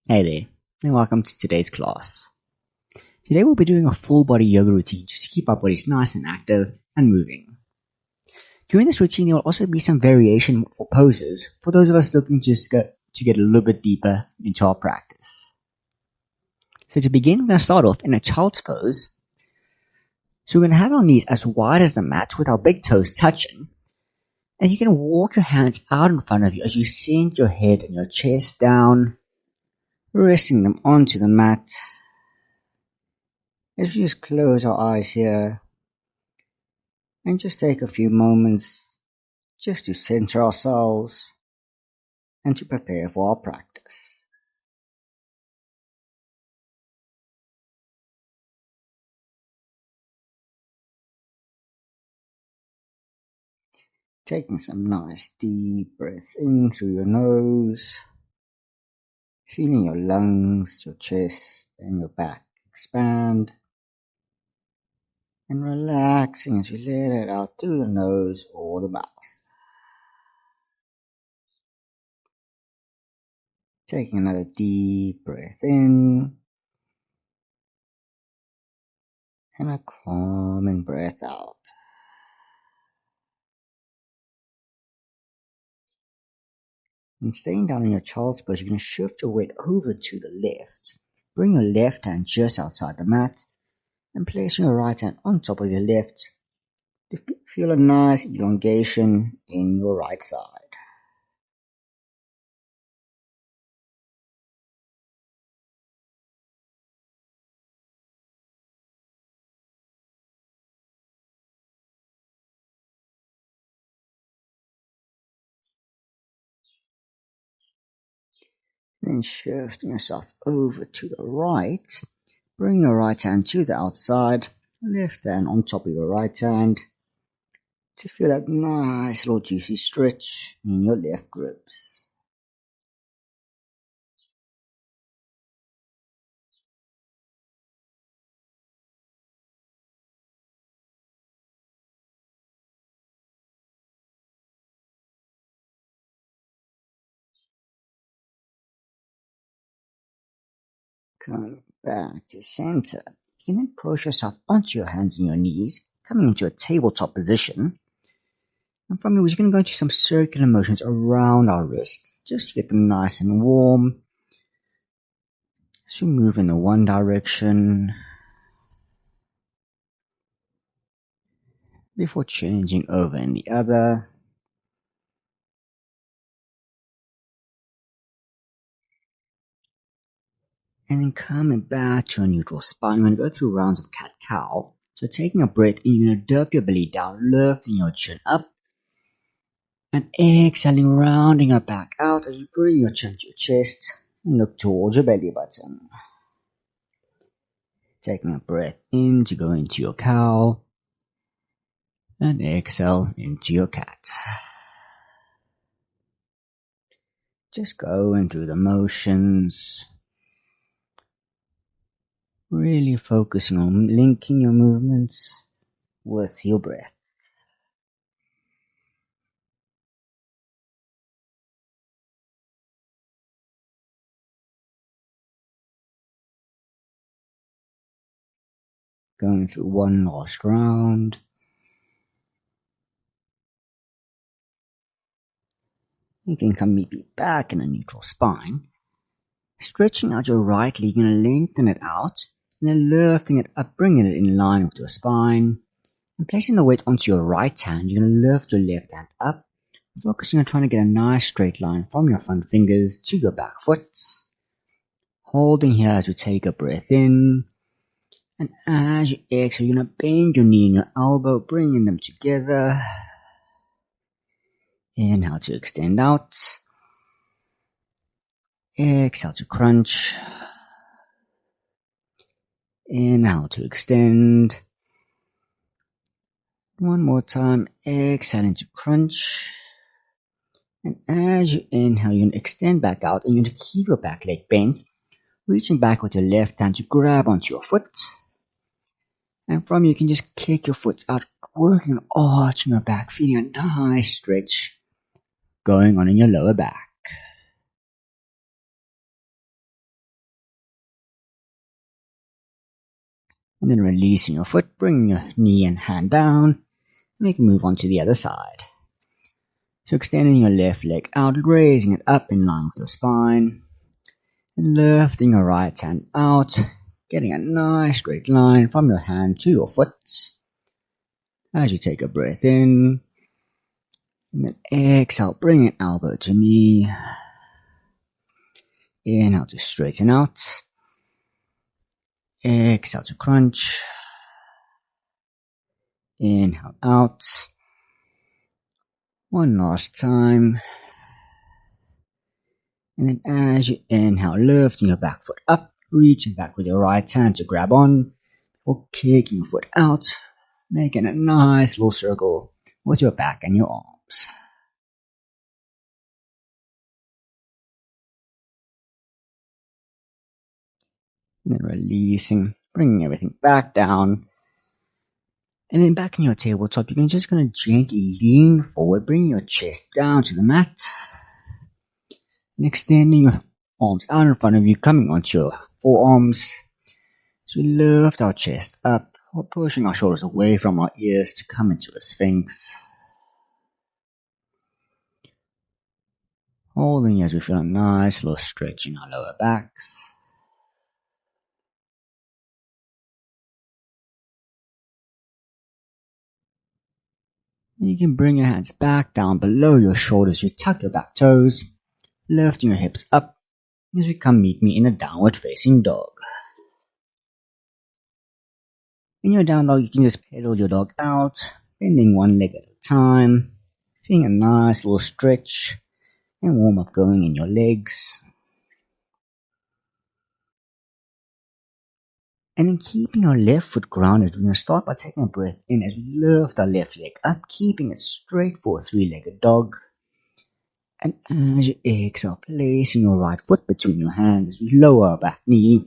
Hey there, and welcome to today's class. Today we'll be doing a full body yoga routine just to keep our bodies nice and active and moving. During this routine, there will also be some variation for poses for those of us looking to get a little bit deeper into our practice. So to begin, we're going to start off in a child's pose. So we're going to have our knees as wide as the mat with our big toes touching. And you can walk your hands out in front of you as you sink your head and your chest down, resting them onto the mat. Let's just close our eyes here and just take a few moments just to center ourselves and to prepare for our practice. Taking some nice deep breath in through your nose, feeling your lungs, your chest and your back expand, and relaxing as you let it out through the nose or the mouth. Taking another deep breath in and a calming breath out. And staying down in your child's pose, you're going to shift your weight over to the left. Bring your left hand just outside the mat and place your right hand on top of your left to feel a nice elongation in your right side. Then shifting yourself over to the right. Bring your right hand to the outside, left hand on top of your right hand to feel that nice little juicy stretch in your left ribs. Coming back to center. You can then push yourself onto your hands and your knees, coming into a tabletop position. And from here, we're just going to go into some circular motions around our wrists, just to get them nice and warm. So we move in the one direction before changing over in the other. And then coming back to a neutral spine, we're going to go through rounds of cat-cow. So taking a breath in, you're going to dip your belly down, lifting your chin up. And exhaling, rounding your back out as you bring your chin to your chest and look towards your belly button. Taking a breath in to go into your cow. And exhale into your cat. Just going through the motions. Really focusing on linking your movements with your breath. Going through one last round. You can come maybe back in a neutral spine. Stretching out your right leg, you're going to lengthen it out. And then lifting it up, bringing it in line with your spine. And placing the weight onto your right hand, you're going to lift your left hand up. Focusing on trying to get a nice straight line from your front fingers to your back foot. Holding here as you take a breath in. And as you exhale, you're going to bend your knee and your elbow, bringing them together. Inhale to extend out. Exhale to crunch. Inhale to extend. One more time. Exhaling to crunch. And as you inhale, you're going to extend back out and you're going to keep your back leg bent. Reaching back with your left hand to grab onto your foot. And from here, you can just kick your foot out, working on arching your back, feeling a nice stretch going on in your lower back. And then releasing your foot, bringing your knee and hand down, make a move on to the other side. So extending your left leg out, raising it up in line with your spine, and lifting your right hand out, getting a nice straight line from your hand to your foot. As you take a breath in, and then exhale, bring an elbow to knee. Inhale to straighten out. Exhale to crunch. Inhale out. One last time. And then as you inhale, lifting your back foot up, reaching back with your right hand to grab on, or kicking your foot out, making a nice little circle with your back and your arms. And then releasing, bringing everything back down. And then back in your tabletop, you're just going to gently lean forward, bringing your chest down to the mat. And extending your arms out in front of you, coming onto your forearms. So we lift our chest up, while pushing our shoulders away from our ears to come into a sphinx. Holding as we feel a nice little stretch in our lower backs. And you can bring your hands back down below your shoulders. You tuck your back toes, lifting your hips up as we come meet me in a downward facing dog. In your down dog, you can just pedal your dog out, bending one leg at a time, feeling a nice little stretch and warm up going in your legs. And then keeping your left foot grounded, we're going to start by taking a breath in as we lift our left leg up, keeping it straight for a three-legged dog. And as you exhale, placing your right foot between your hands as we lower our back knee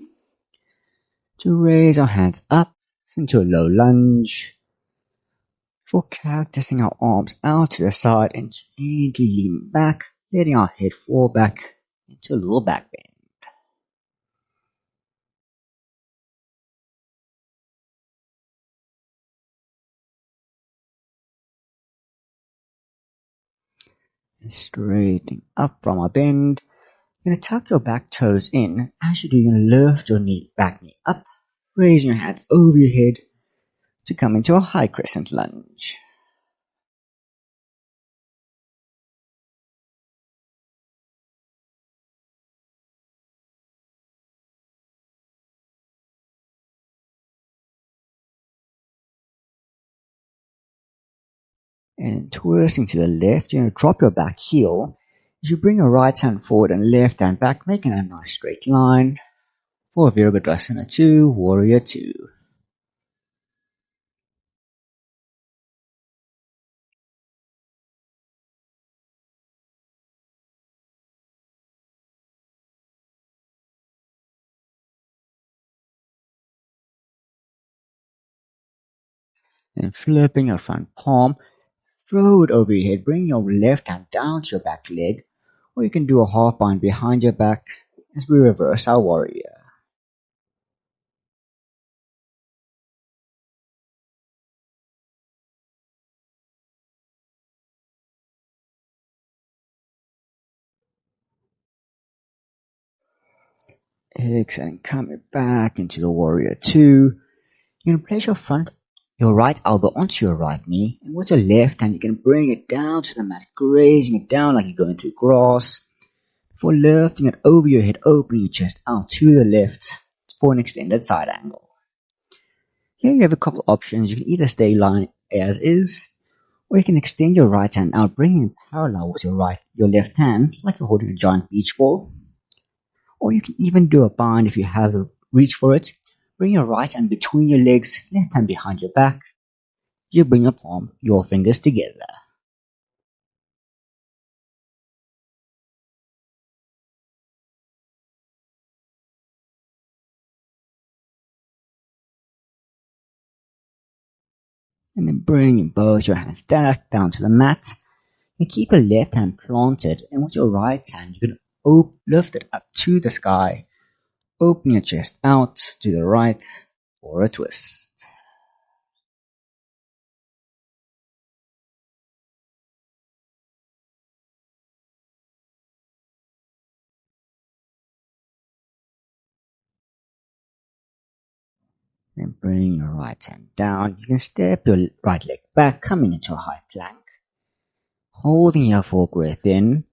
to raise our hands up into a low lunge. For cactusing our arms out to the side and gently leaning back, letting our head fall back into a little back bend. And straightening up from our bend, you're going to tuck your back toes in. As you do, you're going to lift your back knee up, raising your hands over your head to come into a high crescent lunge. And twisting to the left, you're going to drop your back heel as you bring your right hand forward and left hand back, making a nice straight line for Virabhadrasana 2, Warrior 2. And flipping your front palm, throw it over your head, bring your left hand down to your back leg, or you can do a half bind behind your back as we reverse our warrior. Exhaling, coming back into the warrior 2. You're going to place your right elbow onto your right knee, and with your left hand, you can bring it down to the mat, grazing it down like you're going through grass, before lifting it over your head, opening your chest out to the left for an extended side angle. Here you have a couple options. You can either stay lying as is, or you can extend your right hand out, bringing it parallel with your left hand, like you're holding a giant beach ball. Or you can even do a bind if you have the reach for it. Bring your right hand between your legs, left hand behind your back. You bring your fingers together. And then bring both your hands back down to the mat. And keep your left hand planted. And with your right hand, you can lift it up to the sky. Open your chest out to the right. or a twist. Then bring your right hand down. You can step your right leg back, coming into a high plank. Holding your full breath in.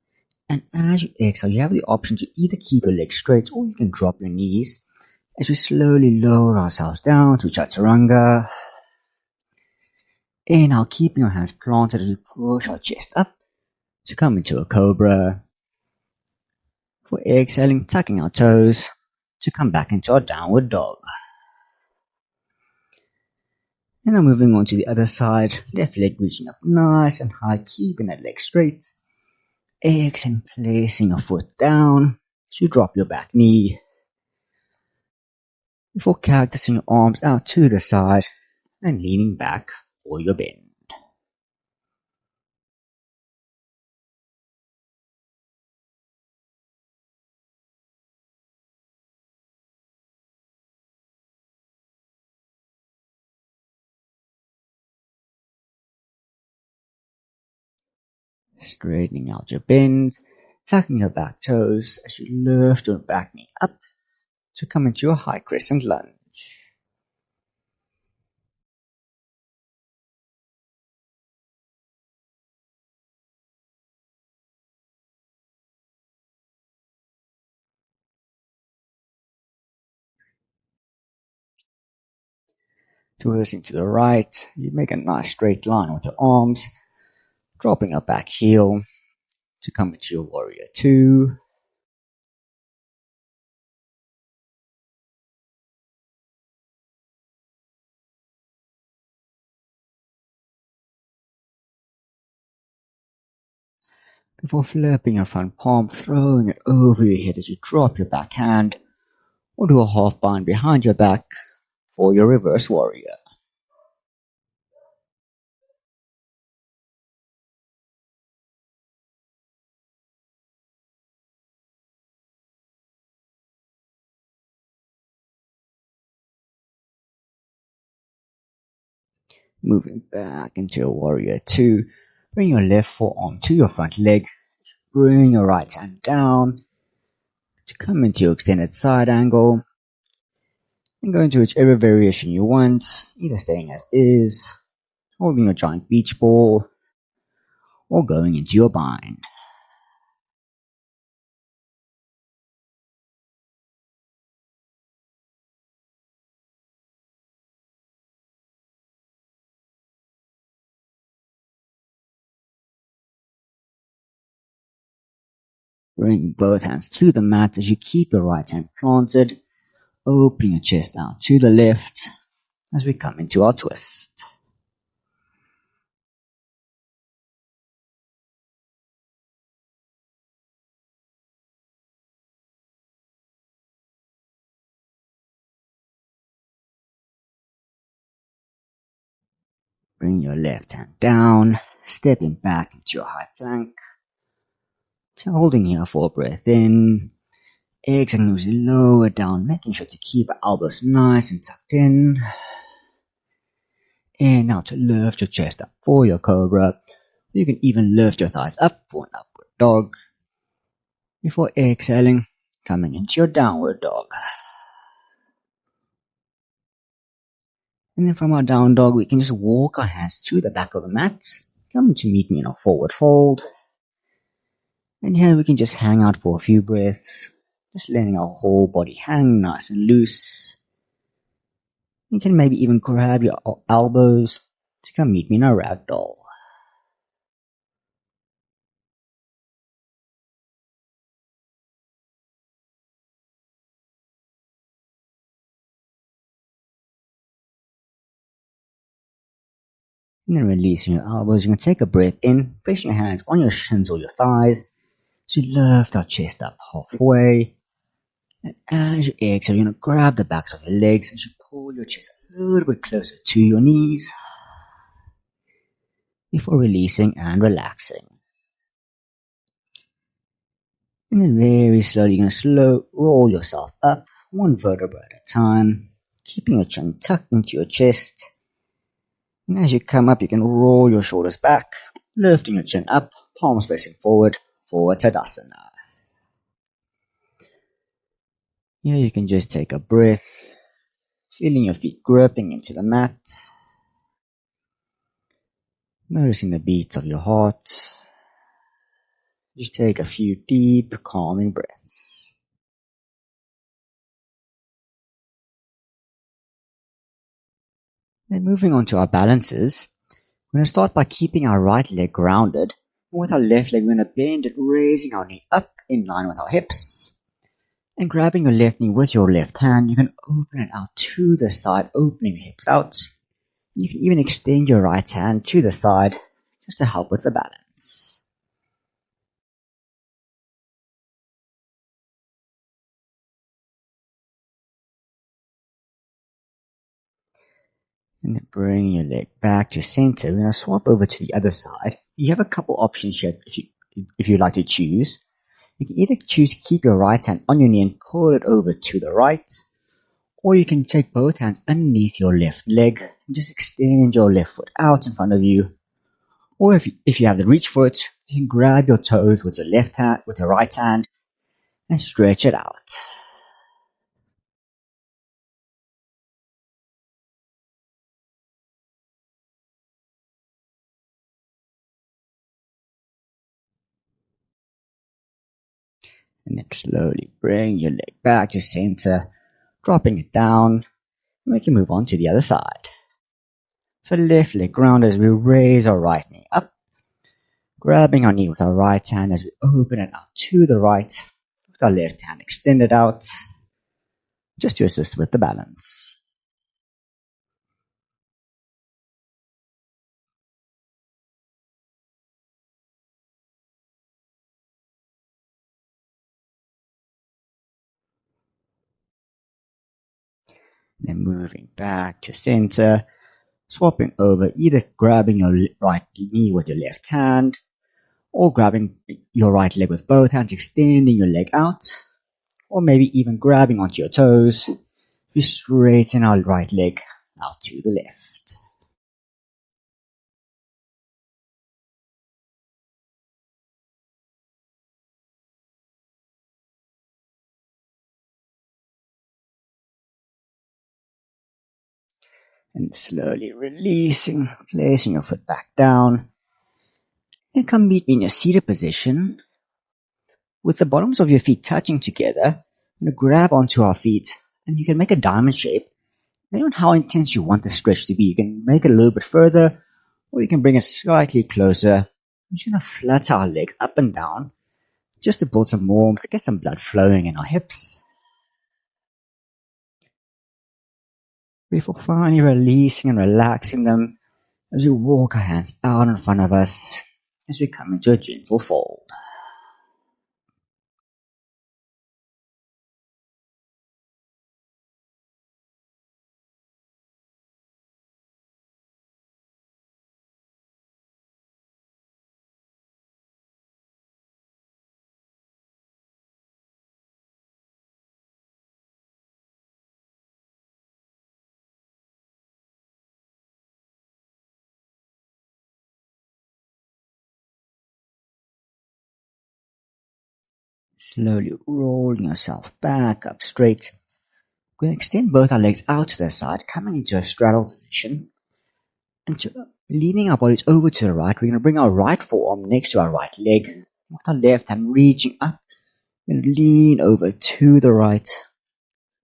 And as you exhale, you have the option to either keep your legs straight or you can drop your knees as we slowly lower ourselves down to Chaturanga. Inhale, keeping your hands planted as we push our chest up to come into a cobra. For exhaling, tucking our toes to come back into our downward dog. And now moving on to the other side, left leg reaching up nice and high, keeping that leg straight. Exhale, placing a foot down to drop your back knee. Before cactusing your arms out to the side and leaning back for your bend. Straightening out your bend, tucking your back toes as you lift your back knee up to come into your high crescent lunge. Twisting to the right, you make a nice straight line with your arms, dropping your back heel to come into your warrior two. Before flipping your front palm, throwing it over your head as you drop your back hand, or do a half bind behind your back for your reverse warrior. Moving back into your warrior two, bring your left forearm to your front leg, bring your right hand down to come into your extended side angle, and go into whichever variation you want, either staying as is, holding your giant beach ball, or going into your bind. Bring both hands to the mat as you keep your right hand planted, opening your chest out to the left as we come into our twist. Bring your left hand down, stepping back into your high plank, holding your full breath in. Exhaling as you lower down, making sure to keep your elbows nice and tucked in. And now to lift your chest up for your cobra. You can even lift your thighs up for an upward dog. Before exhaling, coming into your downward dog. And then from our down dog, we can just walk our hands to the back of the mat, coming to meet me in a forward fold. And here we can just hang out for a few breaths, just letting our whole body hang nice and loose. You can maybe even grab your elbows to come meet me in a ragdoll. And then releasing your elbows, you can take a breath in, placing your hands on your shins or your thighs. So you lift our chest up halfway. And as you exhale, you're going to grab the backs of your legs as you pull your chest a little bit closer to your knees before releasing and relaxing. And then very slowly, you're going to roll yourself up, one vertebra at a time, keeping your chin tucked into your chest. And as you come up, you can roll your shoulders back, lifting your chin up, palms facing forward for Tadasana. Here you can just take a breath, feeling your feet gripping into the mat, noticing the beats of your heart. Just take a few deep, calming breaths. Then moving on to our balances, we're going to start by keeping our right leg grounded. And with our left leg, we're going to bend it, raising our knee up in line with our hips. And grabbing your left knee with your left hand, you can open it out to the side, opening your hips out. You can even extend your right hand to the side just to help with the balance. And then bring your leg back to center. We're going to swap over to the other side. You have a couple options here if you'd like to choose. You can either choose to keep your right hand on your knee and pull it over to the right, or you can take both hands underneath your left leg and just extend your left foot out in front of you. Or if you have the reach for it, you can grab your toes with your left hand, with your right hand, and stretch it out. And then slowly bring your leg back to center, dropping it down, and we can move on to the other side. So left leg ground as we raise our right knee up, grabbing our knee with our right hand as we open it out to the right, with our left hand extended out, just to assist with the balance. Then moving back to center, swapping over, either grabbing your right knee with your left hand, or grabbing your right leg with both hands, extending your leg out, or maybe even grabbing onto your toes. We straighten our right leg out to the left. And slowly releasing, placing your foot back down. And come meet me in a seated position with the bottoms of your feet touching together. Grab onto our feet, and you can make a diamond shape. Depending on how intense you want the stretch to be, you can make it a little bit further, or you can bring it slightly closer. I'm just going to flutter our legs up and down, just to build some warmth, to get some blood flowing in our hips. Before finally releasing and relaxing them as we walk our hands out in front of us as we come into a gentle fold. Slowly rolling yourself back up straight. We're going to extend both our legs out to the side, coming into a straddle position. And leaning our bodies over to the right, we're going to bring our right forearm next to our right leg. With our left hand reaching up, we're going to lean over to the right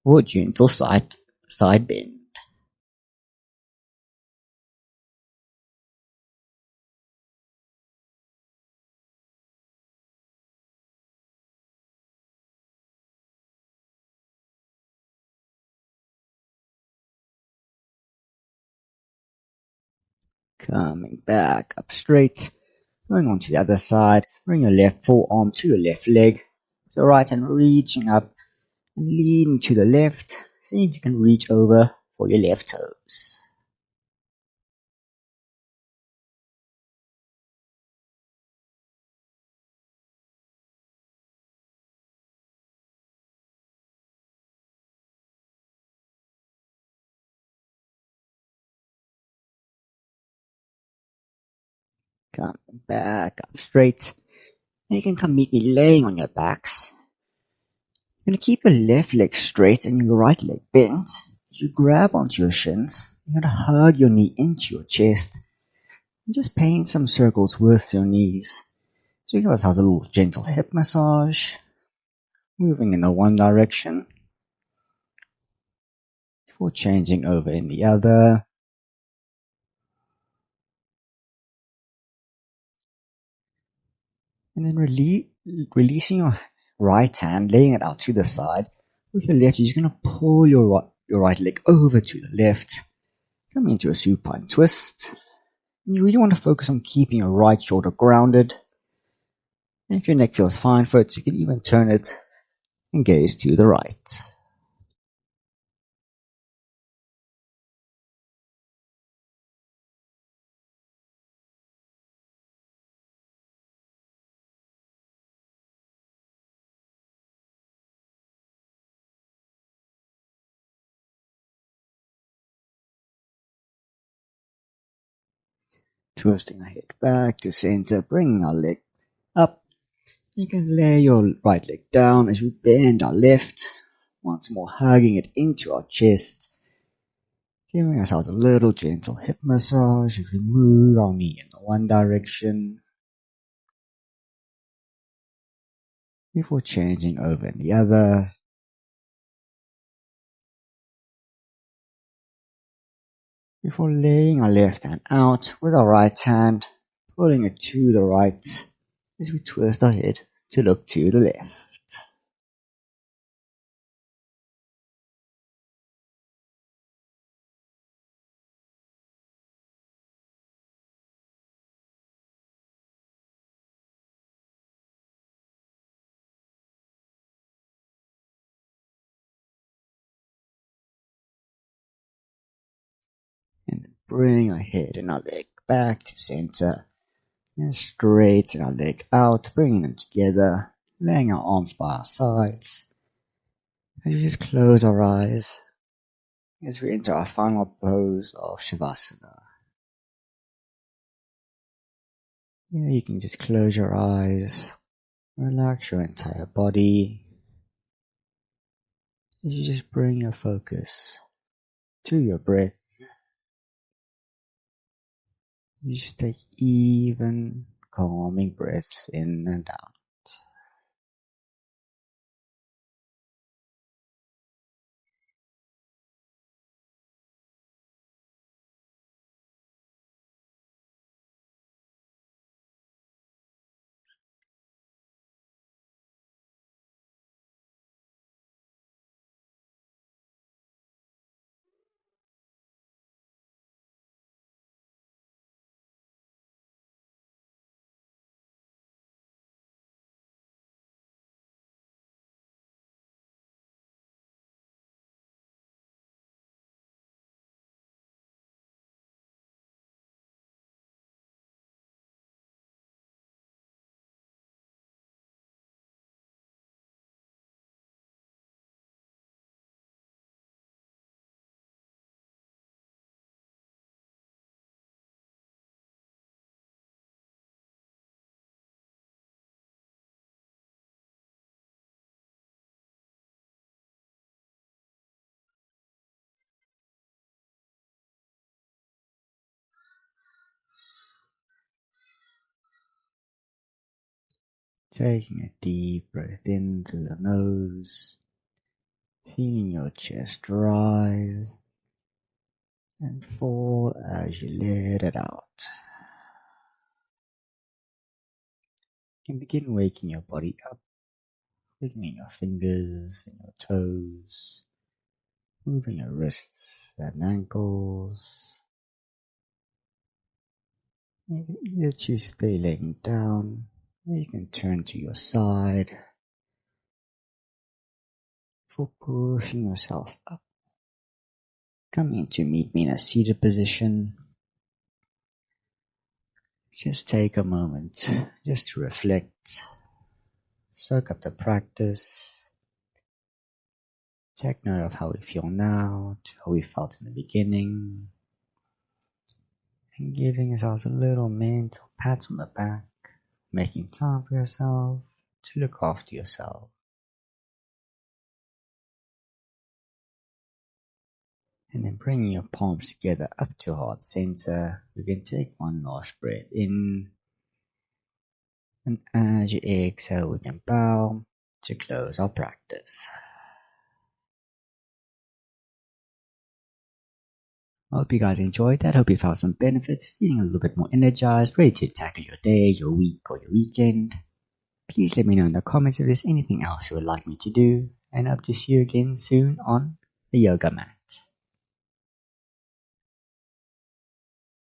for a gentle side bend. Coming back up straight. Going on to the other side, bring your left forearm to your left leg, to the right hand reaching up and leaning to the left. See if you can reach over for your left toes. Come back up straight. And you can come meet me laying on your backs. You're going to keep your left leg straight and your right leg bent. As you grab onto your shins, you're going to hug your knee into your chest and just paint some circles with your knees. So we give ourselves a little gentle hip massage, moving in the one direction before changing over in the other. And then releasing your right hand, laying it out to the side. With the left, you're just going to pull your right leg over to the left. Come into a supine twist. And you really want to focus on keeping your right shoulder grounded. And if your neck feels fine for it, you can even turn it and gaze to the right. Twisting our head back to center, bringing our leg up. You can lay your right leg down as we bend our left, once more hugging it into our chest, giving ourselves a little gentle hip massage as we move our knee in the one direction before changing over in the other. Before laying our left hand out with our right hand, pulling it to the right as we twist our head to look to the left. And bring our head and our leg back to center. And straighten our leg out, bringing them together, laying our arms by our sides. As we just close our eyes as we enter our final pose of Shavasana. Yeah, you can just close your eyes, relax your entire body. As you just bring your focus to your breath. You just take even, calming breaths in and out. Taking a deep breath in through the nose, feeling your chest rise and fall as you let it out. You can begin waking your body up, wiggling your fingers and your toes, moving your wrists and ankles. You can either choose to stay laying down, or you can turn to your side before pushing yourself up. Coming to meet me in a seated position. Just take a moment just to reflect, soak up the practice, take note of how we feel now, to how we felt in the beginning, and giving yourselves a little mental pats on the back, making time for yourself to look after yourself. And then bringing your palms together up to heart center, you can take one last breath in. And as you exhale, we can bow to close our practice. I hope you guys enjoyed that. Hope you found some benefits, feeling a little bit more energized, ready to tackle your day, your week, or your weekend. Please let me know in the comments if there's anything else you would like me to do, and I hope to see you again soon on the yoga mat.